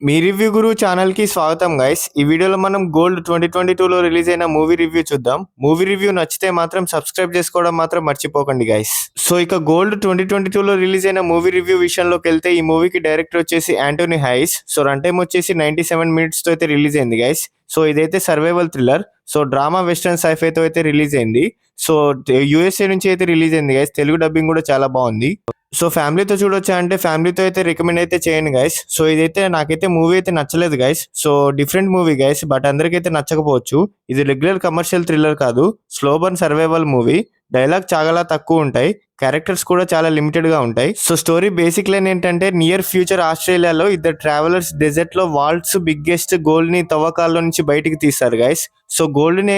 మీ review గురు ఛానల్‌కి స్వాగతం guys. ఈ వీడియోలో మనం 'గోల్డ్' 2022లో రిలీజ్ అయిన మూవీ రివ్యూ చూద్దాం. మూవీ రివ్యూ నచ్చితే మాత్రం సబ్స్క్రైబ్ చేసుకోవడం మాత్రం మర్చిపోకండి గైస్. సో ఇక 'గోల్డ్' 2022లో రిలీజ్ అయిన మూవీ రివ్యూ విషయంలోకెళ్తే ఈ మూవీకి డైరెక్టర్ వచ్చేసి Anthony Hayes. So run time వచ్చేసి 97 మినిట్స్‌తో అయితే రిలీజ్ అయింది గైస్. సో ఇదైతే survival thriller. So drama western సైఫైతో అయితే రిలీజ్ అయింది. సో యూఎస్ఏ నుంచి అయితే రిలీజ్ అయింది గైస్. తెలుగు డబ్బింగ్ కూడా చాలా బాగుంది. సో ఫ్యామిలీతో చూడొచ్చా అంటే ఫ్యామిలీతో అయితే రికమెండ్ అయితే చేయండి గైస్. సో ఇదైతే నాకైతే మూవీ అయితే నచ్చలేదు guys. So different movie guys, but అందరికైతే నచ్చకపోవచ్చు. ఇది రెగ్యులర్ కమర్షియల్ థ్రిల్లర్ కాదు, slow burn survival movie. Dialogue చాలా తక్కువ ఉంటాయి, క్యారెక్టర్స్ కూడా చాలా లిమిటెడ్ గా ఉంటాయి. సో స్టోరీ బేసిక్ లైన్ ఏంటంటే, నియర్ ఫ్యూచర్ ఆస్ట్రేలియాలో ఇద్దరు ట్రావెలర్స్ డెజర్ట్ లో వాల్ట్స్ బిగ్గెస్ట్ గోల్డ్ ని తవ్వకాల్లో నుంచి బయటికి తీస్తారు గైస్. సో గోల్డ్ ని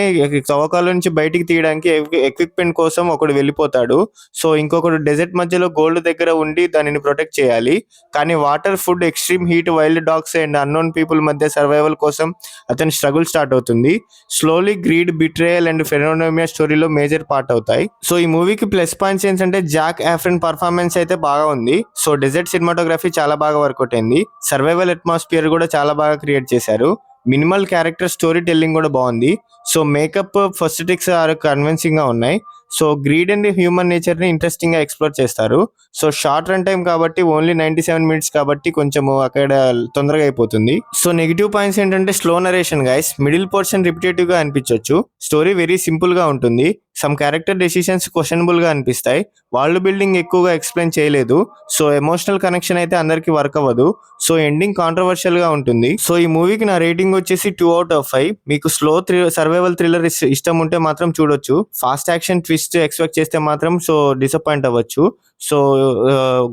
తవ్వకాల్లో నుంచి బయటికి తీయడానికి ఎక్విప్మెంట్ కోసం ఒకడు వెళ్ళిపోతాడు. సో ఇంకొకడు డెజర్ట్ మధ్యలో గోల్డ్ దగ్గర ఉండి దానిని ప్రొటెక్ట్ చేయాలి. కానీ water, food, extreme heat, wild dogs and unknown people మధ్య సర్వైవల్ కోసం అతని స్ట్రగుల్ స్టార్ట్ అవుతుంది. స్లోలీ గ్రీడ్, బిట్రేయల్ అండ్ ఫెనోనోమియా స్టోరీలో మేజర్ పార్ట్ అవుతాయి. సో ఈ మూవీకి ప్లస్ పాయింట్స్ ఏంటంటే, జాక్ ఎఫ్రన్ పర్ఫార్మెన్స్ అయితే బాగా ఉంది. సో డెజర్ట్ సినిమాటోగ్రఫీ చాలా బాగా వర్కౌట్ అయింది. సర్వైవల్ అట్మాస్ఫియర్ కూడా చాలా బాగా క్రియేట్ చేశారు. మినిమల్ క్యారెక్టర్ స్టోరీ టెల్లింగ్ కూడా బాగుంది. So makeup, prosthetics convincing గా ఉన్నాయి. So greed and human nature ని ఇంట్రెస్టింగ్ గా ఎక్స్ప్లోర్ చేస్తారు. సో షార్ట్ రన్ టైం కాబట్టి, ఓన్లీ 97 మినిట్స్ కాబట్టి కొంచెం అక్కడ తొందరగా అయిపోతుంది. సో నెగిటివ్ పాయింట్స్ ఏంటంటే, slow narration guys. Middle portion repetitive గా అనిపించవచ్చు. స్టోరీ వెరీ సింపుల్ గా ఉంటుంది. సమ్ క్యారెక్టర్ డెసిషన్స్ క్వశ్చనబుల్ గా అనిపిస్తాయి. వరల్డ్ బిల్డింగ్ ఎక్కువగా ఎక్స్ప్లెయిన్ చేయలేదు. సో ఎమోషనల్ కనెక్షన్ అయితే అందరికి వర్క్ అవ్వదు. సో ఎండింగ్ కాంట్రవర్షియల్ గా ఉంటుంది. సో ఈ మూవీకి నా రేటింగ్ వచ్చేసి 2/5. మీకు స్లో సర్వైవల్ థ్రిల్లర్ ఇష్టం ఉంటే మాత్రం చూడొచ్చు. ఫాస్ట్ యాక్షన్ ట్విస్ట్ ఎక్స్పెక్ట్ చేస్తే మాత్రం సో డిసప్పాయింట్ అవ్వచ్చు. సో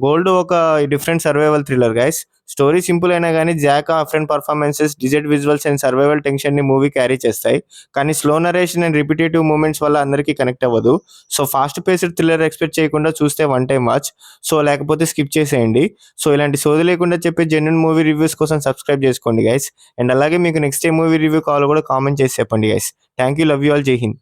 గోల్డ్ ఒక different survival thriller guys. Story simple అయినా కానీ Zac Efron performances, desert visuals and survival tension ని మూవీ క్యారీ చేస్తాయి. కానీ slow narration and repetitive moments వల్ల అందరికీ కనెక్ట్ అవ్వదు. So fast paced thriller expect చేయకుండా చూస్తే వన్ టైం వాచ్. సో లేకపోతే స్కిప్ చేసేయండి. సో ఇలాంటి సోది లేకుండా చెప్పే జెన్యూన్ మూవీ రివ్యూస్ కోసం సబ్స్క్రైబ్ చేసుకోండి గైస్. అండ్ అలాగే మీకు నెక్స్ట్ ఏ మూవీ రివ్యూ కావాలో కూడా కామెంట్ చేసి చెప్పండి guys. Thank you, love you all, జై హింద్.